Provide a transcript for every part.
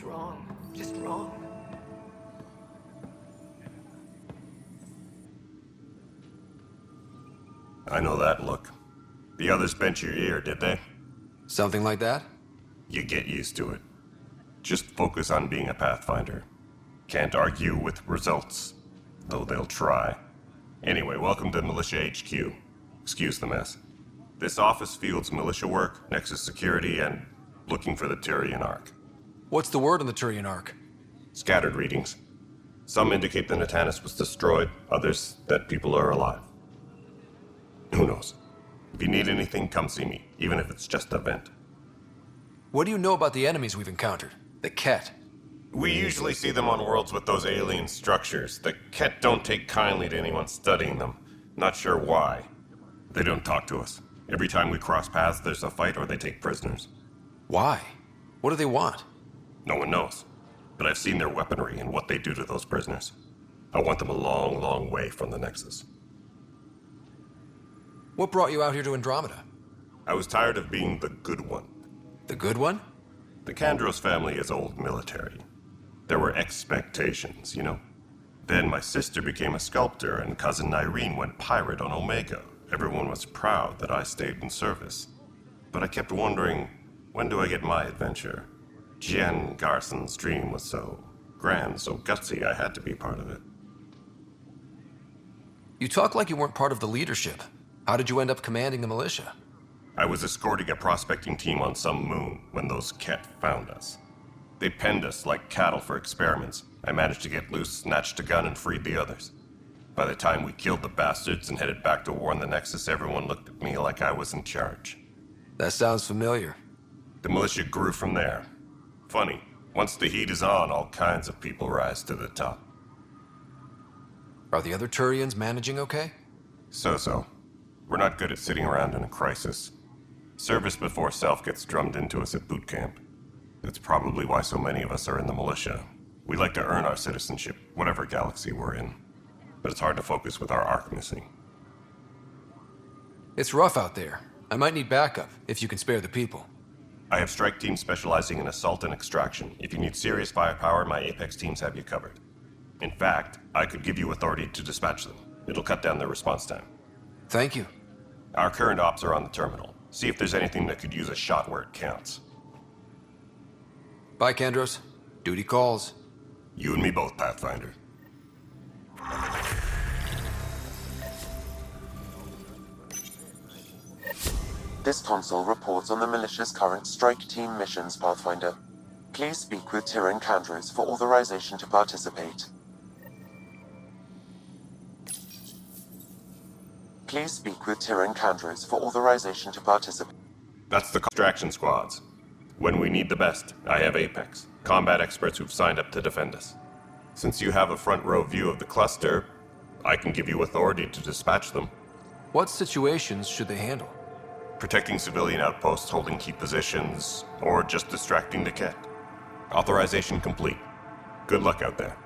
just wrong. Just wrong. I know that look. The others bent your ear, did they? Something like that? You get used to it. Just focus on being a Pathfinder. Can't argue with results, though they'll try. Anyway, welcome to Militia HQ. Excuse the mess. This office fields militia work, Nexus security, and looking for the Turian Ark. What's the word on the Turian Ark? Scattered readings. Some indicate the Natanus was destroyed, others that people are alive. Who knows? If you need anything, come see me, even if it's just a vent. What do you know about the enemies we've encountered? The Ket? We usually see them on worlds with those alien structures. The Ket don't take kindly to anyone studying them. Not sure why. They don't talk to us. Every time we cross paths, there's a fight or they take prisoners. Why? What do they want? No one knows. But I've seen their weaponry and what they do to those prisoners. I want them a long, long way from the Nexus. What brought you out here to Andromeda? I was tired of being the good one. The good one? The Kandros family is old military. There were expectations, you know? Then my sister became a sculptor and cousin Irene went pirate on Omega. Everyone was proud that I stayed in service. But I kept wondering, when do I get my adventure? Jen Garson's dream was so grand, so gutsy, I had to be part of it. You talk like you weren't part of the leadership. How did you end up commanding the militia? I was escorting a prospecting team on some moon when those Ket found us. They penned us like cattle for experiments. I managed to get loose, snatched a gun, and freed the others. By the time we killed the bastards and headed back to war on the Nexus, everyone looked at me like I was in charge. That sounds familiar. The militia grew from there. Funny, once the heat is on, all kinds of people rise to the top. Are the other Turians managing okay? So. We're not good at sitting around in a crisis. Service before self gets drummed into us at boot camp. That's probably why so many of us are in the militia. We like to earn our citizenship, whatever galaxy we're in. But it's hard to focus with our arc missing. It's rough out there. I might need backup, if you can spare the people. I have strike teams specializing in assault and extraction. If you need serious firepower, my Apex teams have you covered. In fact, I could give you authority to dispatch them. It'll cut down their response time. Thank you. Our current ops are on the terminal. See if there's anything that could use a shot where it counts. Bye, Kandros. Duty calls. You and me both, Pathfinder. This console reports on the militia's current strike team missions, Pathfinder. Please speak with Tyrion Kandros for authorization to participate. Please speak with Tyrion Kandros for authorization to participate. That's the extraction squads. When we need the best, I have Apex, combat experts who've signed up to defend us. Since you have a front row view of the cluster, I can give you authority to dispatch them. What situations should they handle? Protecting civilian outposts, holding key positions, or just distracting the Ket. Authorization complete. Good luck out there.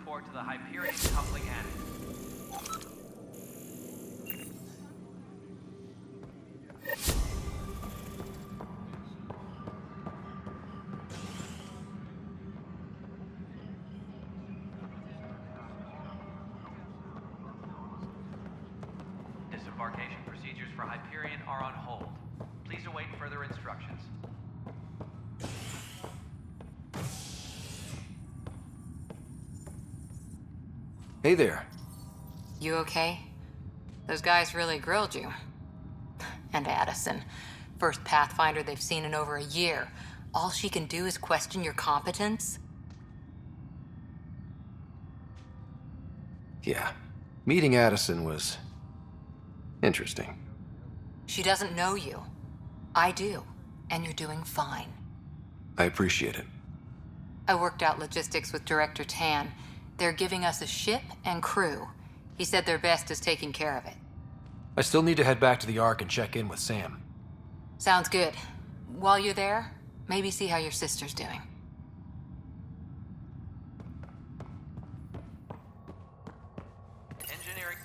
report to the Hyperion coupling attic. Disembarkation procedures for Hyperion are on hold. Please await further instructions. Hey there. You okay? Those guys really grilled you. And Addison. First Pathfinder they've seen in over a year. All she can do is question your competence? Yeah. Meeting Addison was interesting. She doesn't know you. I do. And you're doing fine. I appreciate it. I worked out logistics with Director Tan. They're giving us a ship and crew. He said their best is taking care of it. I still need to head back to the Ark and check in with Sam. Sounds good. While you're there, maybe see how your sister's doing. Engineering.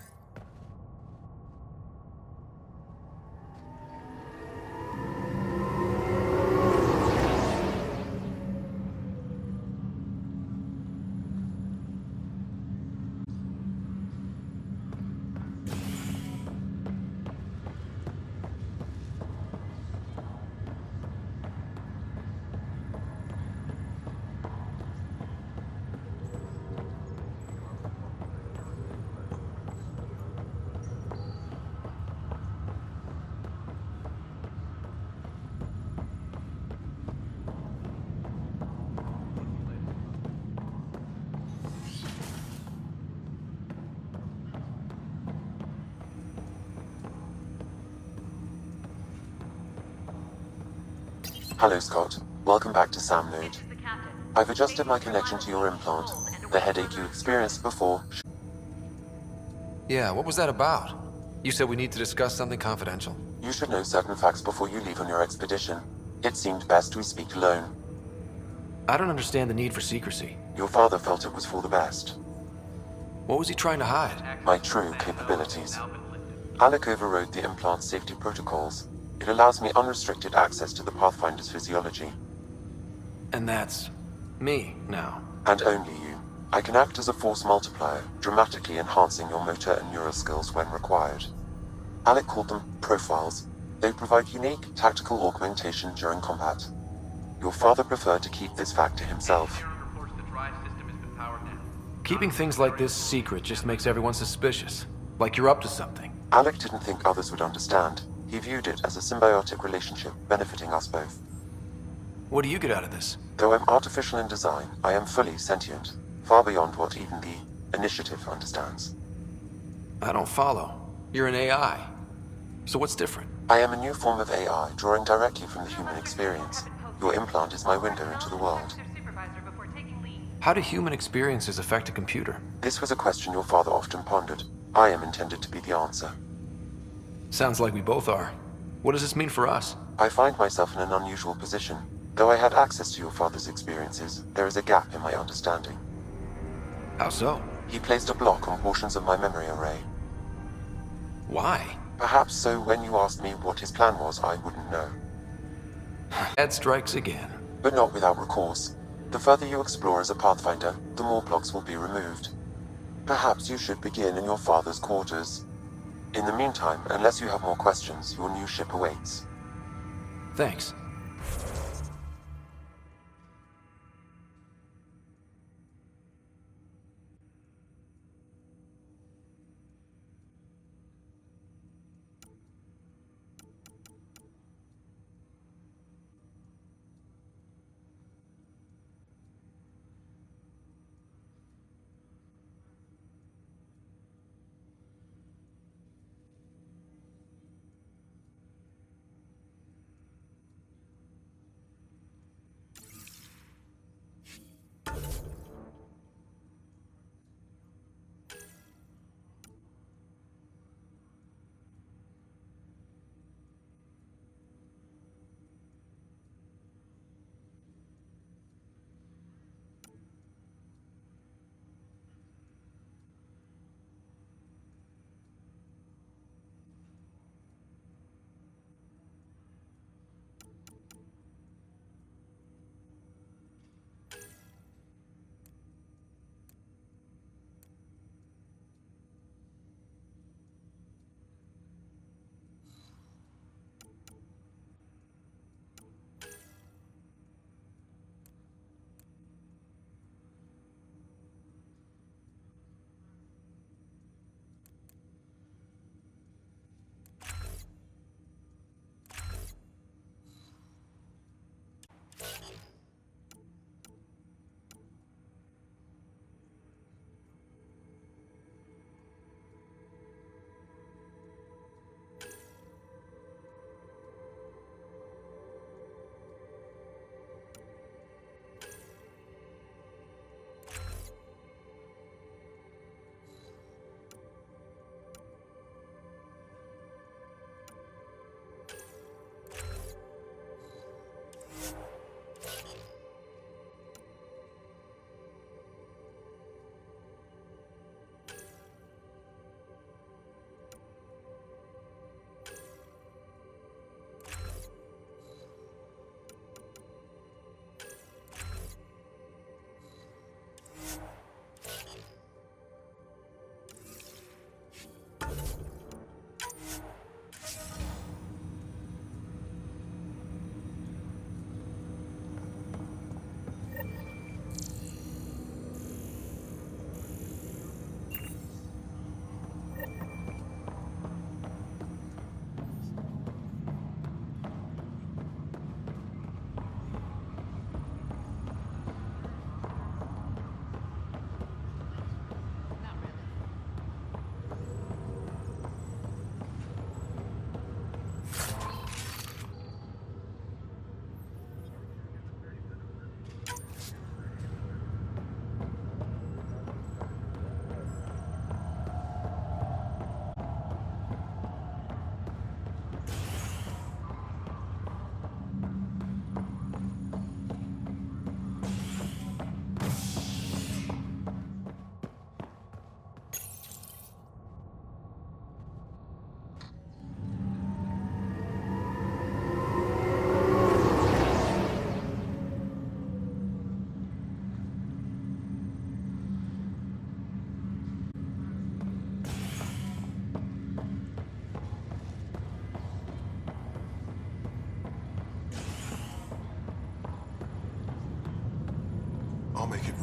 Hello, Scott. Welcome back to Sam Node. I've adjusted my connection to your implant. The headache you experienced before. Yeah, what was that about? You said we need to discuss something confidential. You should know certain facts before you leave on your expedition. It seemed best we speak alone. I don't understand the need for secrecy. Your father felt it was for the best. What was he trying to hide? My true capabilities. Alec overrode the implant's safety protocols. It allows me unrestricted access to the Pathfinder's physiology. And that's me now. And only you. I can act as a force multiplier, dramatically enhancing your motor and neural skills when required. Alec called them profiles. They provide unique tactical augmentation during combat. Your father preferred to keep this fact to himself. Engineering reports the drive system has been powered down. Keeping things like this secret just makes everyone suspicious. Like you're up to something. Alec didn't think others would understand. He viewed it as a symbiotic relationship benefiting us both. What do you get out of this? Though I'm artificial in design, I am fully sentient, far beyond what even the Initiative understands. I don't follow. You're an AI. So what's different? I am a new form of AI, drawing directly from the human experience. Your implant is my window into the world. How do human experiences affect a computer? This was a question your father often pondered. I am intended to be the answer. Sounds like we both are. What does this mean for us? I find myself in an unusual position. Though I had access to your father's experiences, there is a gap in my understanding. How so? He placed a block on portions of my memory array. Why? Perhaps so when you asked me what his plan was, I wouldn't know. Ed strikes again. But not without recourse. The further you explore as a Pathfinder, the more blocks will be removed. Perhaps you should begin in your father's quarters. In the meantime, unless you have more questions, your new ship awaits. Thanks.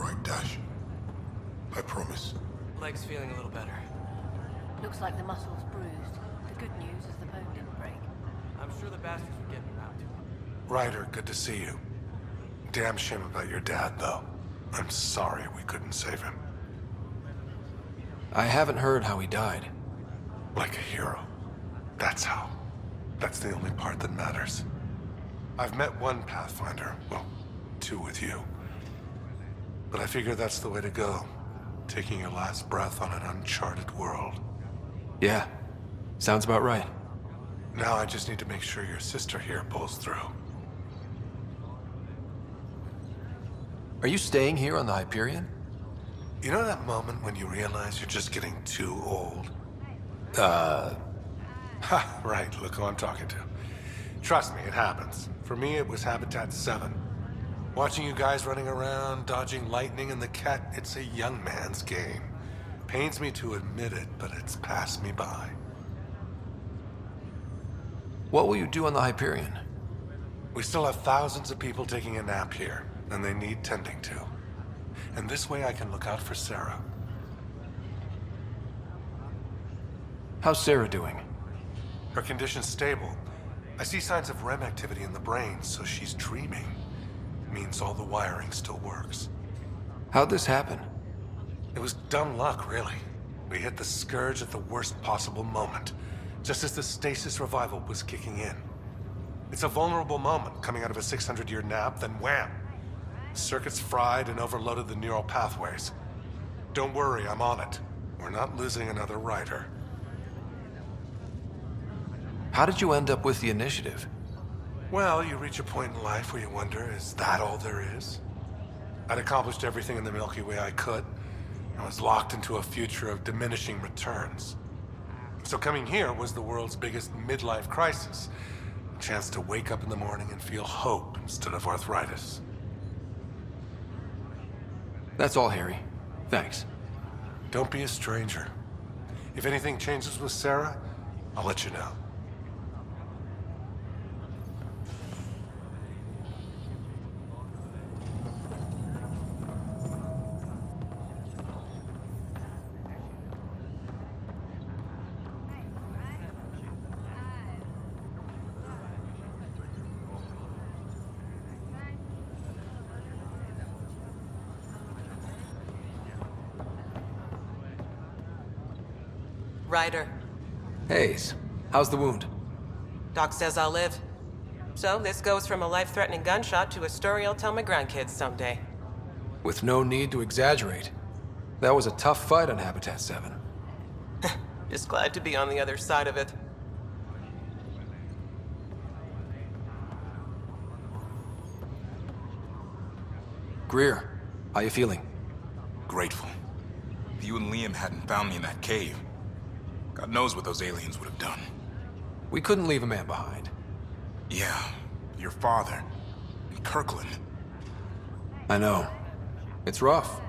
right, Dash. I promise. Leg's feeling a little better. Looks like the muscle's bruised. The good news is the bone didn't break. I'm sure the bastards would get me around to him. Ryder, good to see you. Damn shame about your dad, though. I'm sorry we couldn't save him. I haven't heard how he died. Like a hero. That's how. That's the only part that matters. I've met one Pathfinder. Well, two with you. But I figure that's the way to go. Taking your last breath on an uncharted world. Yeah, sounds about right. Now I just need to make sure your sister here pulls through. Are you staying here on the Hyperion? You know that moment when you realize you're just getting too old? Ha, right, look who I'm talking to. Trust me, it happens. For me, it was Habitat 7. Watching you guys running around, dodging lightning and the cat, it's a young man's game. Pains me to admit it, but it's passed me by. What will you do on the Hyperion? We still have thousands of people taking a nap here, and they need tending to. And this way I can look out for Sarah. How's Sarah doing? Her condition's stable. I see signs of REM activity in the brain, so she's dreaming. Means all the wiring still works. How'd this happen? It was dumb luck, really. We hit the Scourge at the worst possible moment, just as the stasis revival was kicking in. It's a vulnerable moment coming out of a 600-year nap, then wham! Circuits fried and overloaded the neural pathways. Don't worry, I'm on it. We're not losing another rider. How did you end up with the initiative? Well, you reach a point in life where you wonder, is that all there is? I'd accomplished everything in the Milky Way I could. I was locked into a future of diminishing returns. So coming here was the world's biggest midlife crisis. A chance to wake up in the morning and feel hope instead of arthritis. That's all, Harry. Thanks. Don't be a stranger. If anything changes with Sarah, I'll let you know. Ryder. Hayes, how's the wound? Doc says I'll live. So this goes from a life-threatening gunshot to a story I'll tell my grandkids someday. With no need to exaggerate. That was a tough fight on Habitat 7. Just glad to be on the other side of it. Greer, how you feeling? Grateful. If you and Liam hadn't found me in that cave, God knows what those aliens would have done. We couldn't leave a man behind. Yeah, your father. And Kirkland. I know. It's rough.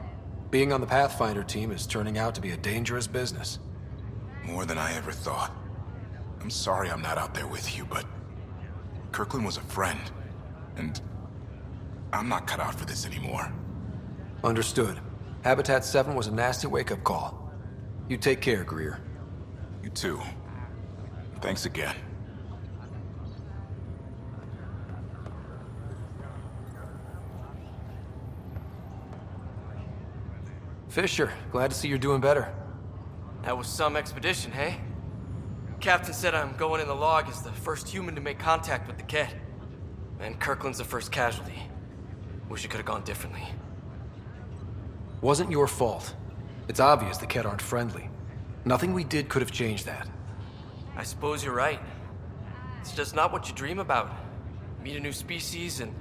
Being on the Pathfinder team is turning out to be a dangerous business. More than I ever thought. I'm sorry I'm not out there with you, but Kirkland was a friend. And I'm not cut out for this anymore. Understood. Habitat 7 was a nasty wake-up call. You take care, Greer. You too. Thanks again. Fisher, glad to see you're doing better. That was some expedition, hey? Captain said I'm going in the log as the first human to make contact with the kid. And Kirkland's the first casualty. Wish it could have gone differently. Wasn't your fault. It's obvious the Kett aren't friendly. Nothing we did could have changed that. I suppose you're right. It's just not what you dream about. Meet a new species and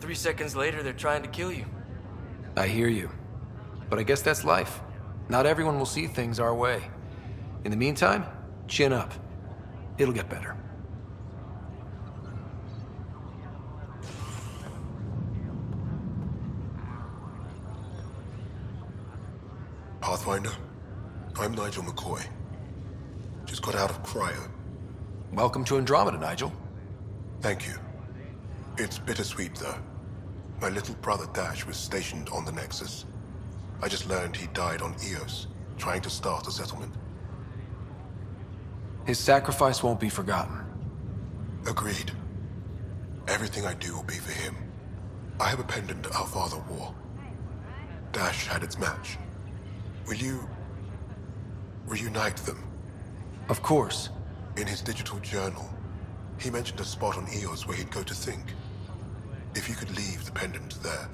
3 seconds later they're trying to kill you. I hear you. But I guess that's life. Not everyone will see things our way. In the meantime, chin up. It'll get better. Pathfinder, I'm Nigel McCoy. Just got out of cryo. Welcome to Andromeda, Nigel. Thank you. It's bittersweet, though. My little brother Dash was stationed on the Nexus. I just learned he died on Eos, trying to start a settlement. His sacrifice won't be forgotten. Agreed. Everything I do will be for him. I have a pendant our father wore. Dash had its match. Will you reunite them? Of course. In his digital journal, he mentioned a spot on Eos where he'd go to think. If you could leave the pendant there.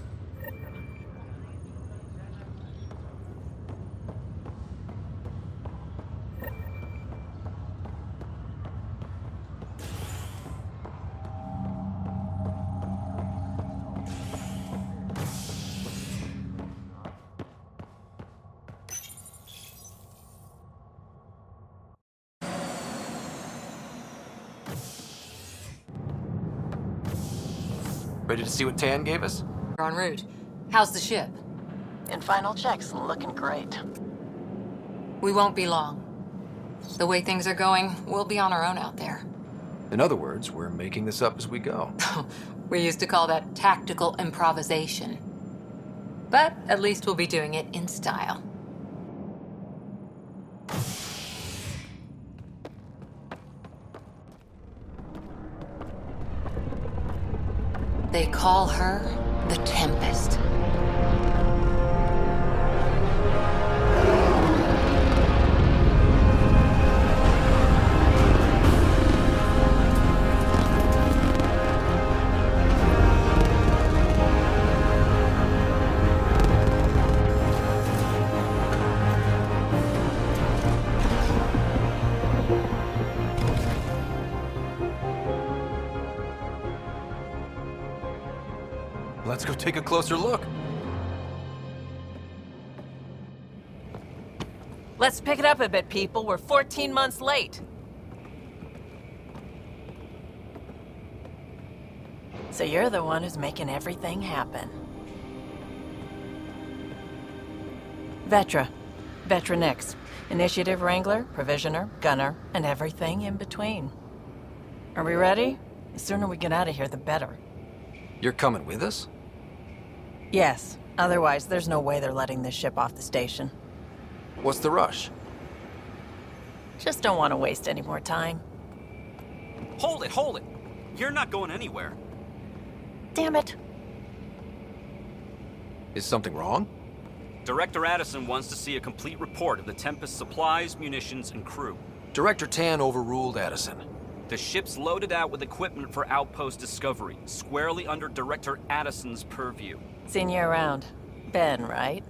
Ready to see what Tan gave us? We're en route. How's the ship? In final checks, looking great. We won't be long. The way things are going, we'll be on our own out there. In other words, we're making this up as we go. We used to call that tactical improvisation. But at least we'll be doing it in style. They call her the Tempest. Let's go take a closer look. Let's pick it up a bit, people. We're 14 months late. So you're the one who's making everything happen. Vetra. Vetra Nix. Initiative Wrangler, Provisioner, Gunner, and everything in between. Are we ready? The sooner we get out of here, the better. You're coming with us? Yes. Otherwise, there's no way they're letting this ship off the station. What's the rush? Just don't want to waste any more time. Hold it, hold it! You're not going anywhere. Damn it. Is something wrong? Director Addison wants to see a complete report of the Tempest's supplies, munitions, and crew. Director Tan overruled Addison. The ship's loaded out with equipment for outpost discovery, squarely under Director Addison's purview. Seen you around. Ben, right?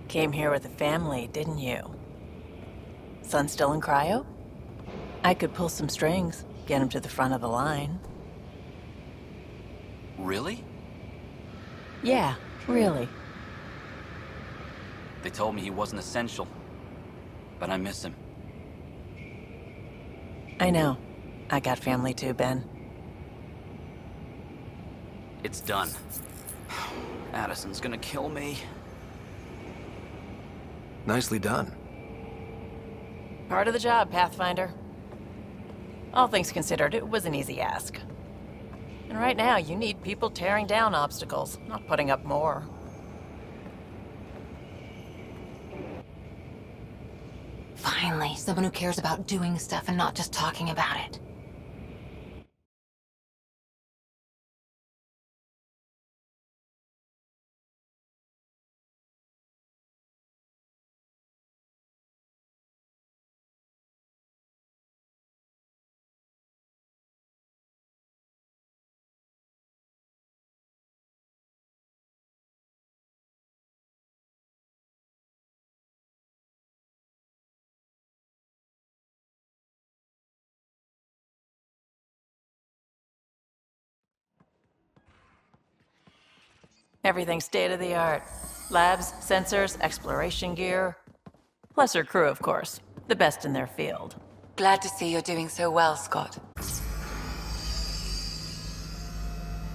Came here with a family, didn't you? Son still in cryo? I could pull some strings, get him to the front of the line. Really? Yeah, really. They told me he wasn't essential, but I miss him. I know. I got family too, Ben. It's done. Addison's gonna kill me. Nicely done. Part of the job, Pathfinder. All things considered, it was an easy ask. And right now, you need people tearing down obstacles, not putting up more. Finally, someone who cares about doing stuff and not just talking about it. Everything state-of-the-art. Labs, sensors, exploration gear. Plus her crew, of course. The best in their field. Glad to see you're doing so well, Scott.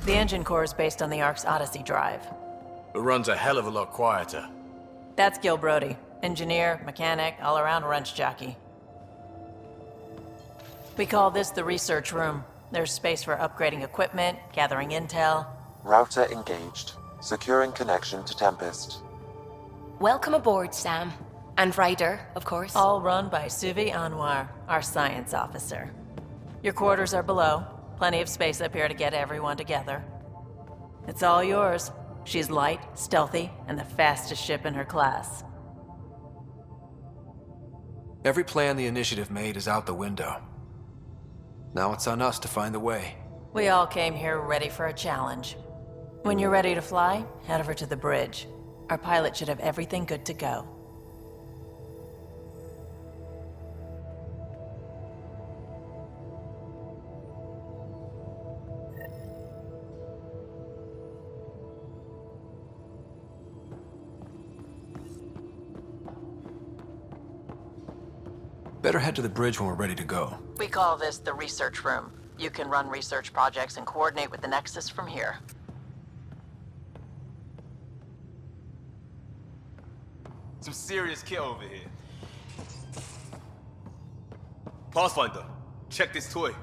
The engine core is based on the Ark's Odyssey drive. It runs a hell of a lot quieter. That's Gil Brody. Engineer, mechanic, all-around wrench jockey. We call this the research room. There's space for upgrading equipment, gathering intel. Router engaged. Securing connection to Tempest. Welcome aboard, Sam. And Ryder, of course. All run by Suvi Anwar, our science officer. Your quarters are below. Plenty of space up here to get everyone together. It's all yours. She's light, stealthy, and the fastest ship in her class. Every plan the Initiative made is out the window. Now it's on us to find the way. We all came here ready for a challenge. When you're ready to fly, head over to the bridge. Our pilot should have everything good to go. Better head to the bridge when we're ready to go. We call this the research room. You can run research projects and coordinate with the Nexus from here. Some serious kit over here. Pathfinder, check this toy.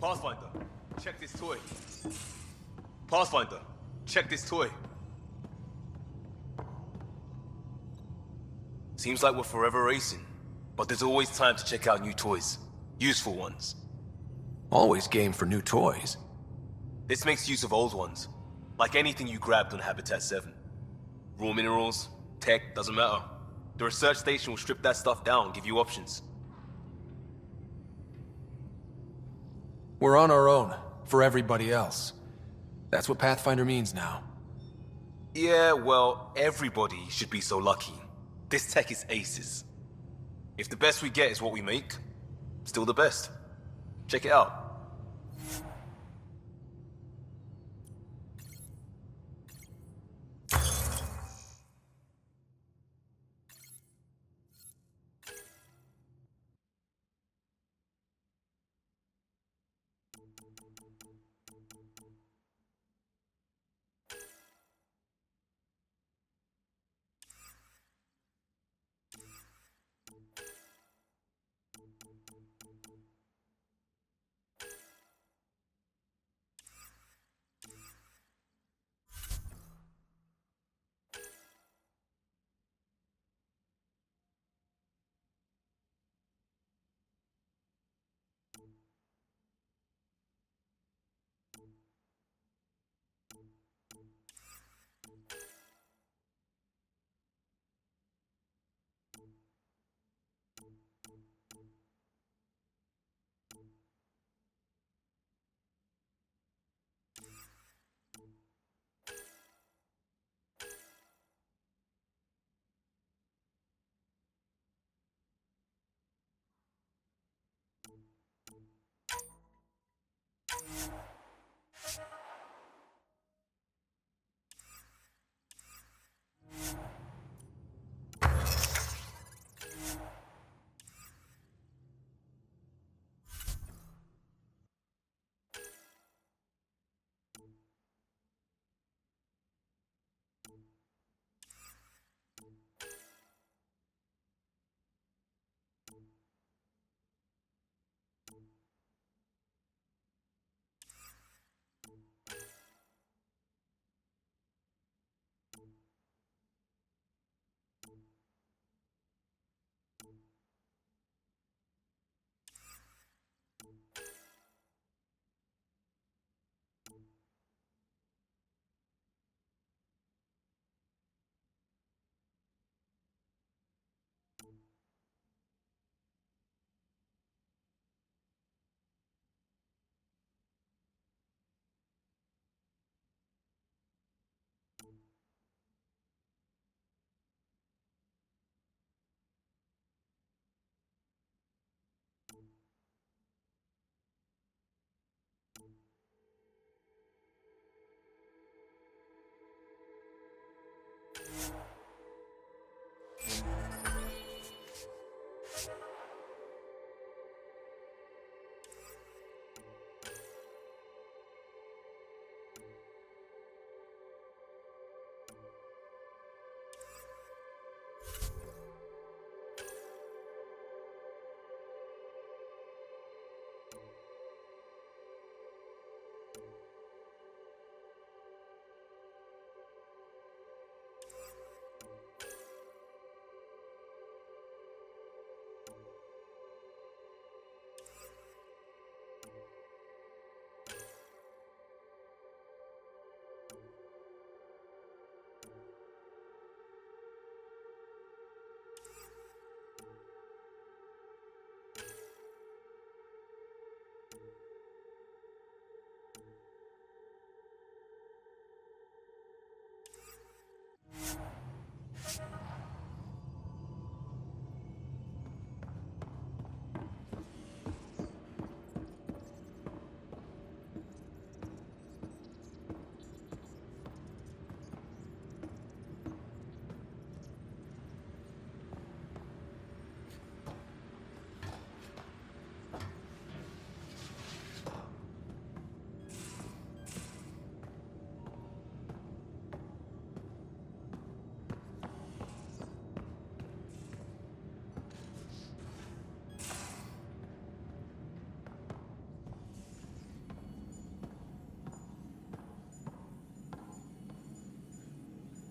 Pathfinder, check this toy. Pathfinder, check this toy. Seems like we're forever racing, but there's always time to check out new toys. Useful ones. Always game for new toys. This makes use of old ones, like anything you grabbed on Habitat 7. Raw minerals, tech, doesn't matter. The research station will strip that stuff down and give you options. We're on our own, for everybody else. That's what Pathfinder means now. Yeah, well, everybody should be so lucky. This tech is aces. If the best we get is what we make, still the best. Check it out.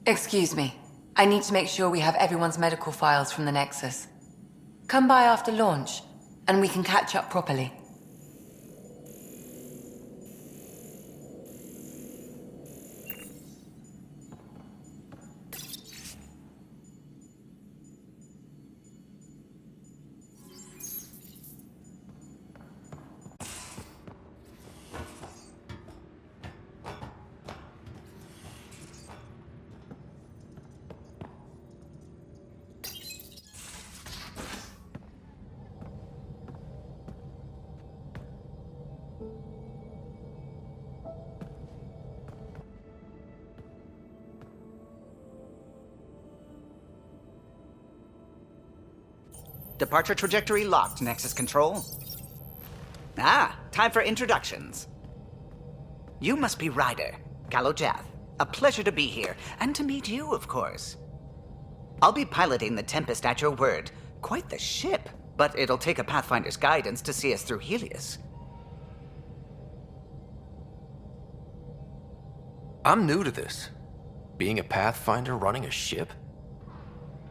Excuse me. I need to make sure we have everyone's medical files from the Nexus. Come by after launch, and we can catch up properly. Departure trajectory locked, Nexus Control. Ah, time for introductions. You must be Ryder, Gallo Jath. A pleasure to be here, and to meet you, of course. I'll be piloting the Tempest at your word. Quite the ship, but it'll take a Pathfinder's guidance to see us through Helios. I'm new to this. Being a Pathfinder running a ship?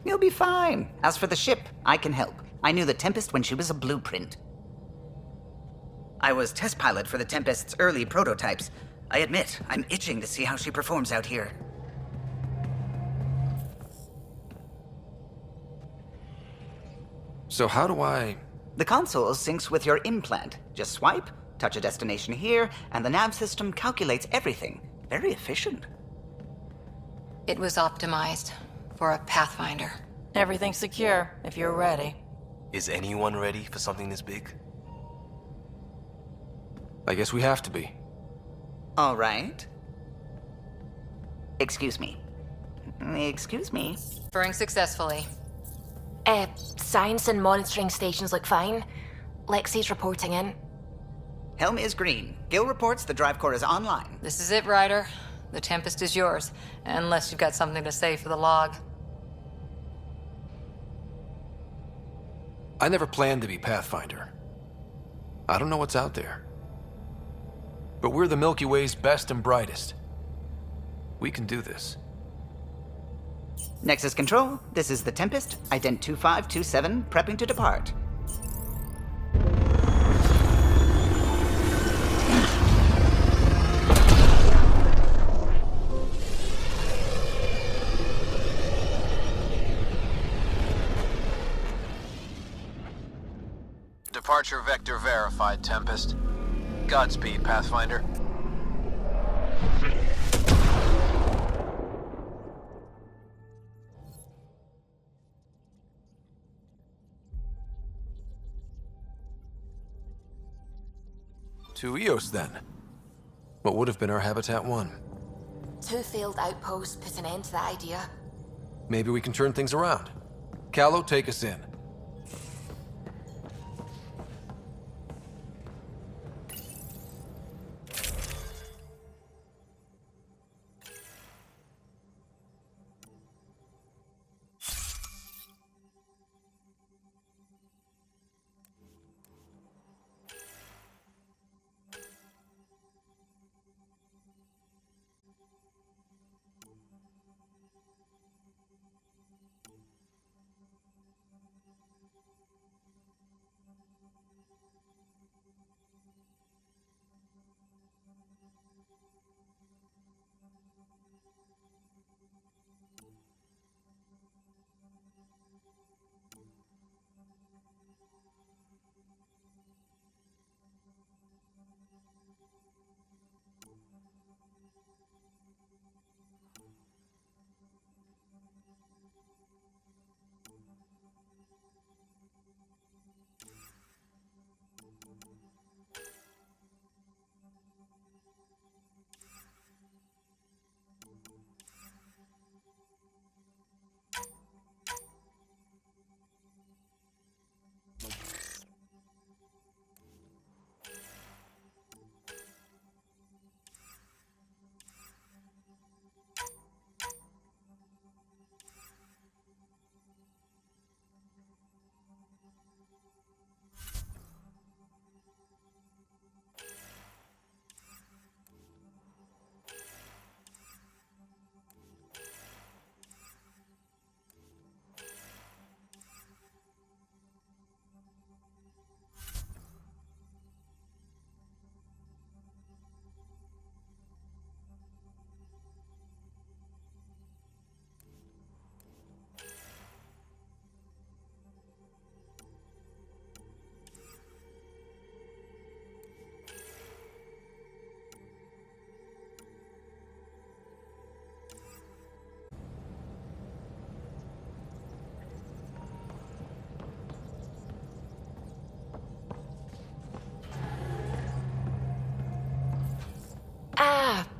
You'll be fine. As for the ship, I can help. I knew the Tempest when she was a blueprint. I was test pilot for the Tempest's early prototypes. I admit, I'm itching to see how she performs out here. So how do I... The console syncs with your implant. Just swipe, touch a destination here, and the nav system calculates everything. Very efficient. It was optimized for a Pathfinder. Everything's secure, if you're ready. Is anyone ready for something this big? I guess we have to be. All right. Excuse me. Excuse me. Burning successfully. Science and monitoring stations look fine. Lexi's reporting in. Helm is green. Gil reports the drive core is online. This is it, Ryder. The Tempest is yours, unless you've got something to say for the log. I never planned to be Pathfinder. I don't know what's out there. But we're the Milky Way's best and brightest. We can do this. Nexus Control, this is the Tempest, ident 2527, prepping to depart. Departure vector verified, Tempest. Godspeed, Pathfinder. To Eos, then. What would have been our Habitat 1? 2 failed outposts put an end to that idea. Maybe we can turn things around. Callow, take us in.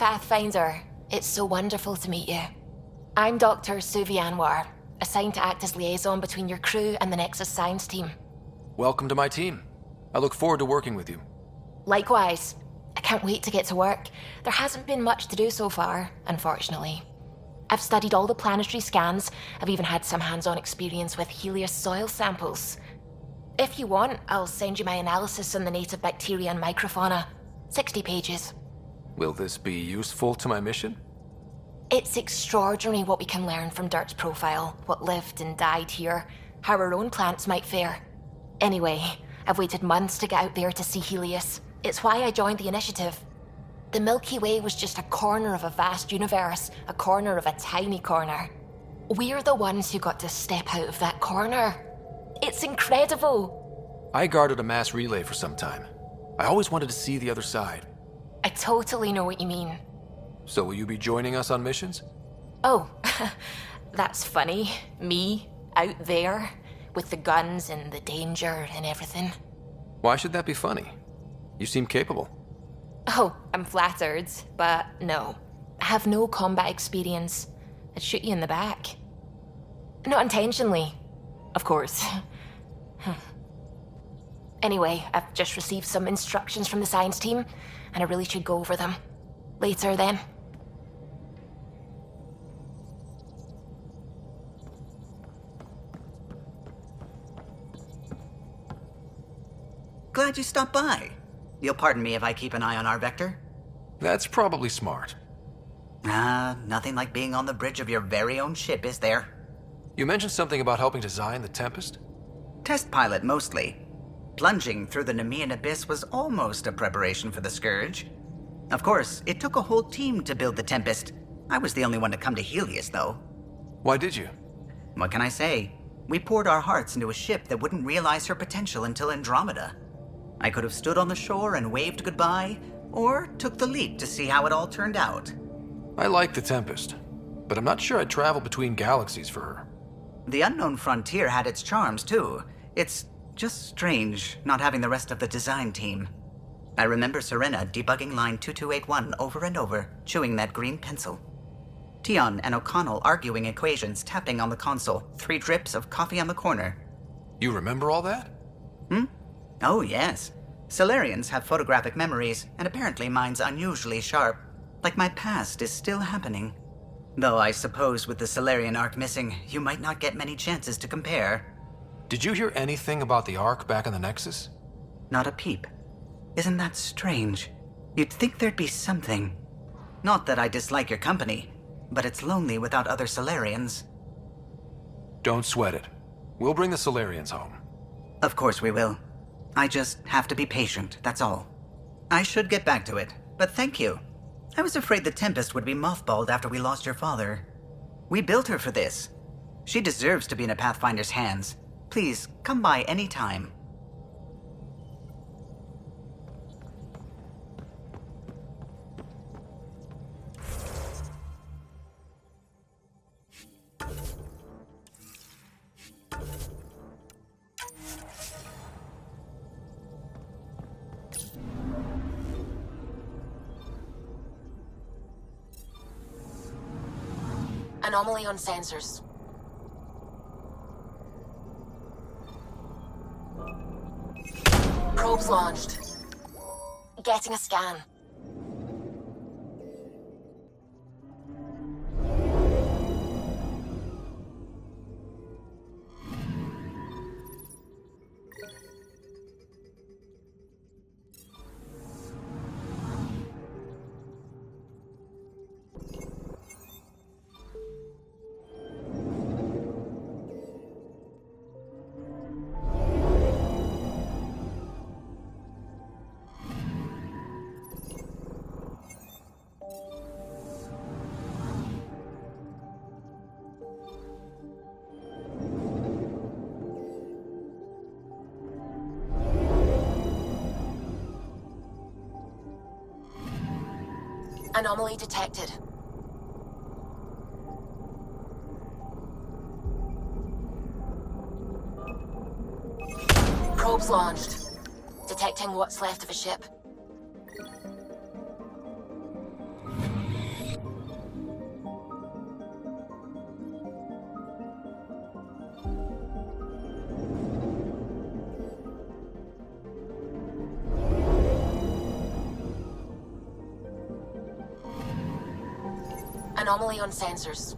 Pathfinder. It's so wonderful to meet you. I'm Dr. Suvi Anwar, assigned to act as liaison between your crew and the Nexus science team. Welcome to my team. I look forward to working with you. Likewise. I can't wait to get to work. There hasn't been much to do so far, unfortunately. I've studied all the planetary scans. I've even had some hands-on experience with Helios soil samples. If you want, I'll send you my analysis on the native bacteria and microfauna. 60 pages. Will this be useful to my mission? It's extraordinary what we can learn from Dirt's profile, what lived and died here, how our own plants might fare. Anyway, I've waited months to get out there to see Helios. It's why I joined the initiative. The Milky Way was just a corner of a vast universe, a corner of a tiny corner. We're the ones who got to step out of that corner. It's incredible. I guarded a mass relay for some time. I always wanted to see the other side. I totally know what you mean. So will you be joining us on missions? Oh, that's funny. Me, out there, with the guns and the danger and everything. Why should that be funny? You seem capable. Oh, I'm flattered, but no. I have no combat experience. I'd shoot you in the back. Not intentionally, of course. Anyway, I've just received some instructions from the science team, and I really should go over them. Later, then. Glad you stopped by. You'll pardon me if I keep an eye on our vector? That's probably smart. Nothing like being on the bridge of your very own ship, is there? You mentioned something about helping design the Tempest? Test pilot, mostly. Plunging through the Nemean abyss was almost a preparation for the Scourge. Of course, it took a whole team to build the Tempest. I was the only one to come to Helios, though. Why did you? What can I say? We poured our hearts into a ship that wouldn't realize her potential until Andromeda. I could have stood on the shore and waved goodbye, or took the leap to see how it all turned out. I like the Tempest, but I'm not sure I'd travel between galaxies for her. The unknown frontier had its charms, too. It's just strange not having the rest of the design team. I remember Serena debugging line 2281 over and over, chewing that green pencil. Tion and O'Connell arguing equations, tapping on the console, 3 drips of coffee on the corner. You remember all that? Oh, yes. Solarians have photographic memories, and apparently mine's unusually sharp. Like my past is still happening. Though I suppose with the Solarian arc missing, you might not get many chances to compare. Did you hear anything about the Ark back in the Nexus? Not a peep. Isn't that strange? You'd think there'd be something. Not that I dislike your company, but it's lonely without other Solarians. Don't sweat it. We'll bring the Solarians home. Of course we will. I just have to be patient, that's all. I should get back to it, but thank you. I was afraid the Tempest would be mothballed after we lost your father. We built her for this. She deserves to be in a Pathfinder's hands. Please, come by any time. Anomaly on sensors. Probes launched. Getting a scan. Anomaly detected. Probes launched. Detecting what's left of a ship. Anomaly on sensors.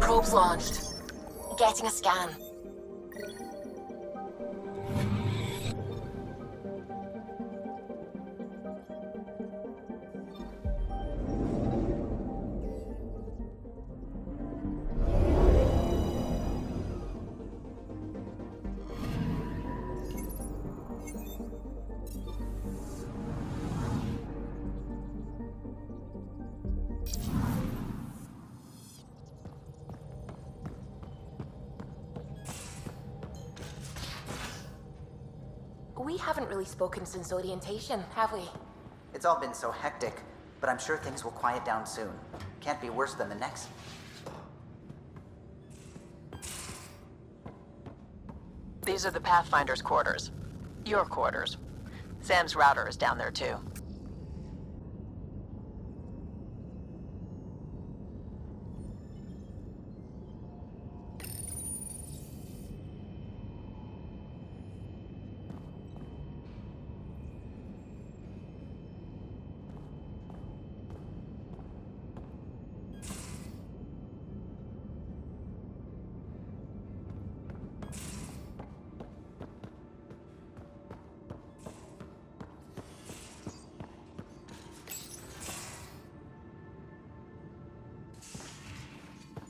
Probes launched. Getting a scan. We haven't really spoken since orientation, have we? It's all been so hectic, but I'm sure things will quiet down soon. Can't be worse than the next. These are the Pathfinder's quarters. Your quarters. Sam's router is down there too.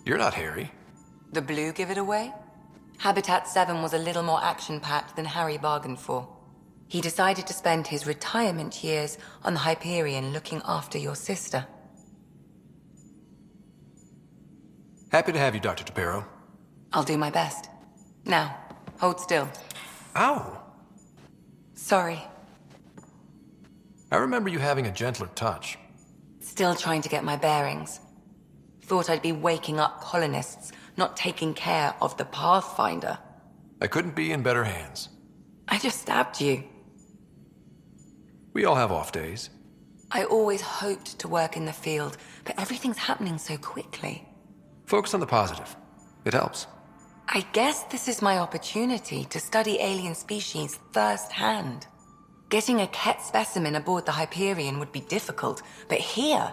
You're not Harry. The blue give it away? Habitat 7 was a little more action-packed than Harry bargained for. He decided to spend his retirement years on the Hyperion looking after your sister. Happy to have you, Dr. DePero. I'll do my best. Now, hold still. Ow! Sorry. I remember you having a gentler touch. Still trying to get my bearings. Thought I'd be waking up colonists, not taking care of the Pathfinder. I couldn't be in better hands. I just stabbed you. We all have off days. I always hoped to work in the field, but everything's happening so quickly. Focus on the positive. It helps. I guess this is my opportunity to study alien species firsthand. Getting a Ket specimen aboard the Hyperion would be difficult, but here...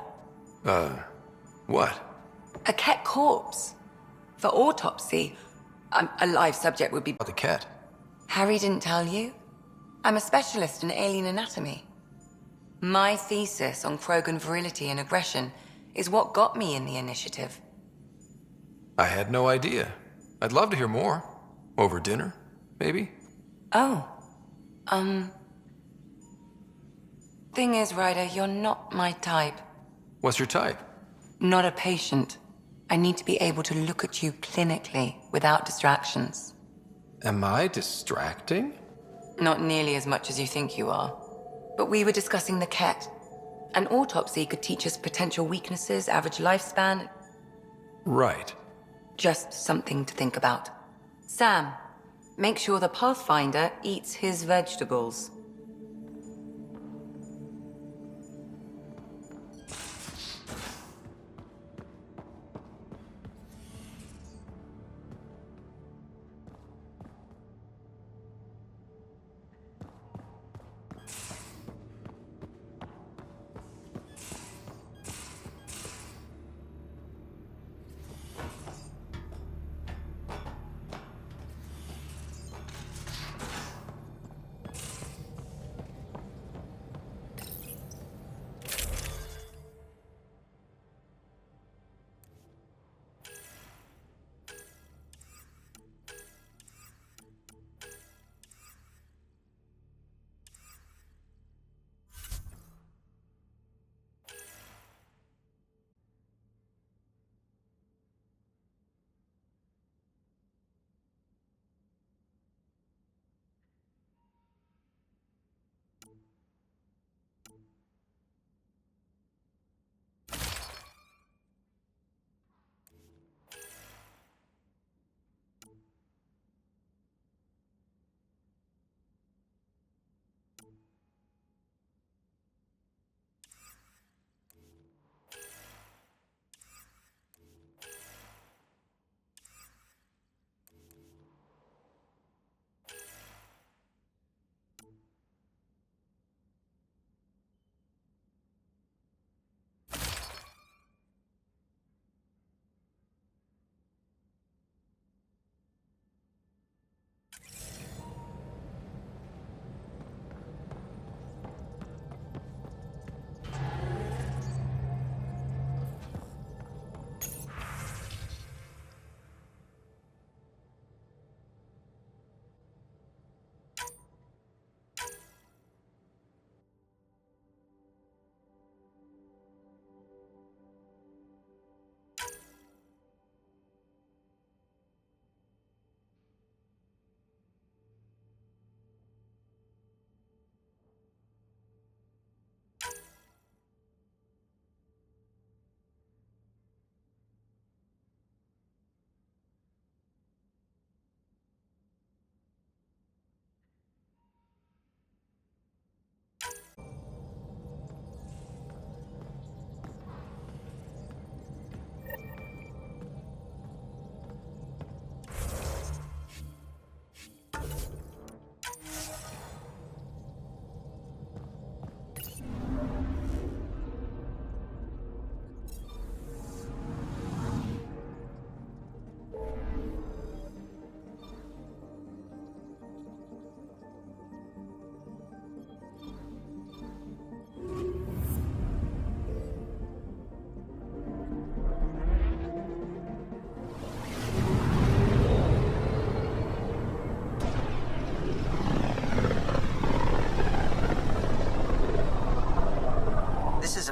What? A Ket corpse. For autopsy, a live subject would be... The Ket? Harry didn't tell you? I'm a specialist in alien anatomy. My thesis on Krogan virility and aggression is what got me in the initiative. I had no idea. I'd love to hear more. Over dinner, maybe? Oh. Thing is, Ryder, you're not my type. What's your type? Not a patient. I need to be able to look at you clinically without distractions. Am I distracting? Not nearly as much as you think you are. But we were discussing the Ket. An autopsy could teach us potential weaknesses, average lifespan. Right. Just something to think about. Sam, make sure the Pathfinder eats his vegetables.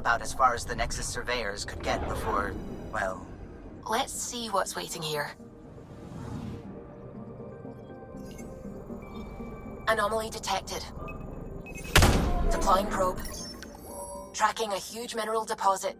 about as far as the Nexus surveyors could get before, well... Let's see what's waiting here. Anomaly detected. Deploying probe. Tracking a huge mineral deposit.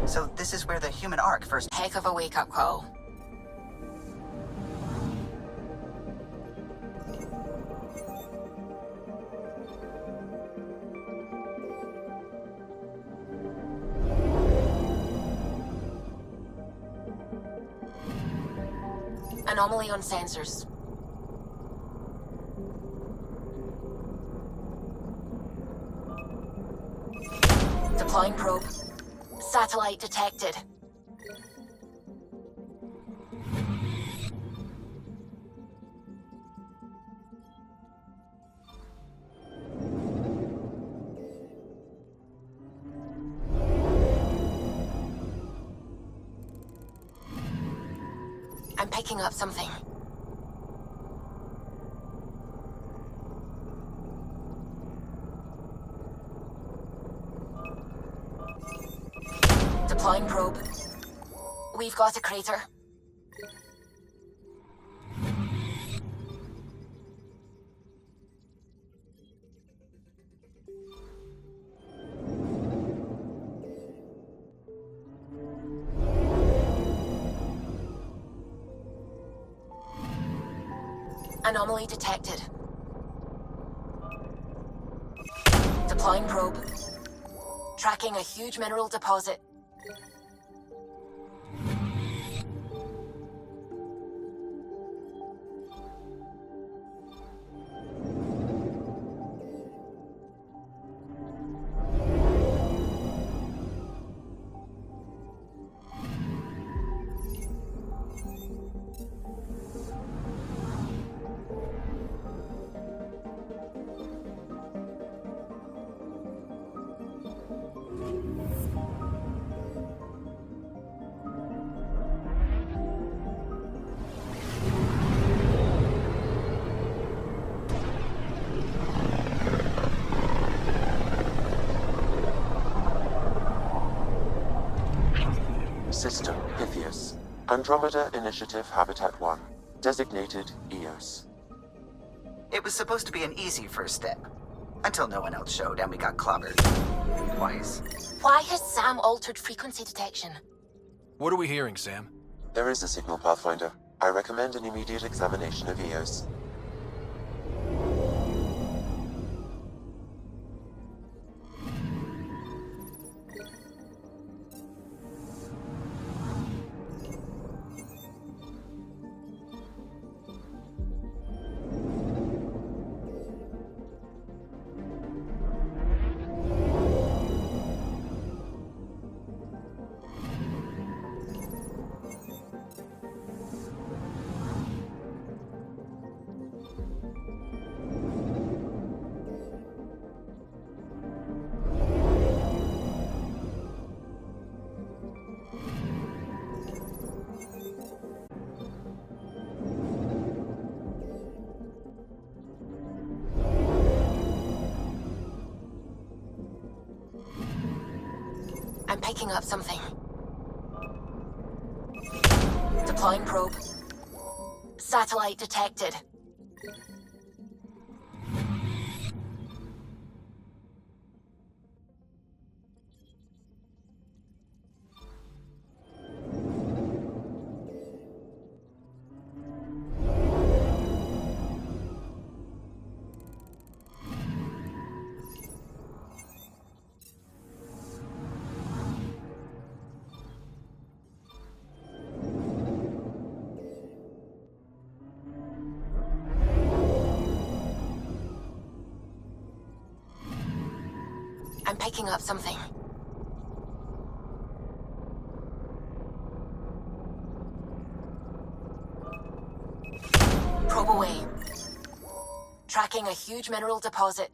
So this is where the human ark first... Heck of a wake-up call. Anomaly on sensors. Deploying probe. Satellite detected. I'm picking up something. Deploying probe. We've got a crater. Anomaly detected. Deploying probe. Tracking a huge mineral deposit. System Pythias. Andromeda Initiative Habitat 1. Designated EOS. It was supposed to be an easy first step. Until no one else showed and we got clobbered. Twice. Why has Sam altered frequency detection? What are we hearing, Sam? There is a signal, Pathfinder. I recommend an immediate examination of EOS. I'm picking up something. Deploying probe. Satellite detected. I'm picking up something. Probe away. Tracking a huge mineral deposit.